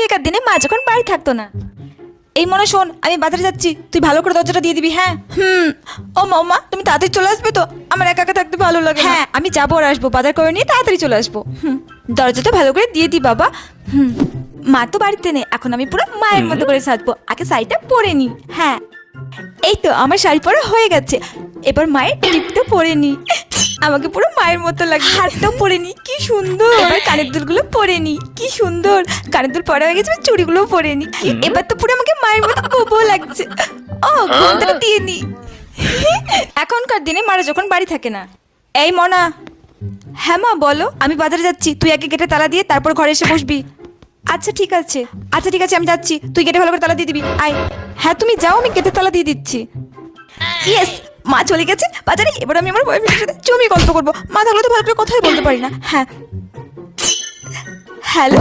আগেকার দিনে মা যখন বাড়ি থাকতো না। এই মনে শোন, আমি বাজারে যাচ্ছি, তুই ভালো করে দরজাটা দিয়ে দিবি। হ্যাঁ। ও মা, তুমি তাড়াতাড়ি চলে আসবে তো? আমার একা একা থাকতে ভালো লাগে। হ্যাঁ, আমি যাবো আর আসবো, বাজার করে নিয়ে তাড়াতাড়ি চলে আসবো। দরজাটা ভালো করে দিয়ে দি বাবা। মা তো বাড়িতে নেই, এখন আমি পুরো মায়ের মতো করে সাজবো। আগে শাড়িটা পরে নি। হ্যাঁ, এই তো আমার শাড়ি পরা হয়ে গেছে। এবার মায়ের টিপটা পরে নি, আমাকে পুরো মায়ের মতো লাগে। হাতটাও পরে নি, কি সুন্দর। এবার কানের দুলগুলো পরে নি, কি সুন্দর। কানের দুল পরা হয়ে গেছে, চুড়িগুলো পরে নি। এবার তো পুরো আমাকে মায়ের মতো বউ লাগছে। ও ঘুমটা দিয়ে নি। এখনকার দিনে মারা যখন বাড়ি থাকে না। এই মনা। হ্যাঁ মা বলো। আমি বাজারে যাচ্ছি, তুই আগে গেটে তালা দিয়ে তারপর ঘরে এসে বসবি। আচ্ছা ঠিক আছে, আমি যাচ্ছি, তুই গেটে ভালো করে তালা দিয়ে দিবি। আয়। হ্যাঁ তুমি যাও, আমি গেটে তালা দিয়ে দিচ্ছি। ইয়েস, মা চলে গেছে বাজারে। এবার আমি আমার বয়ফ্রেন্ডের সাথে জমি গল্প করবো। মা থাকলে তো ভালো করে কথাই বলতে পারি না। হ্যাঁ, হ্যালো।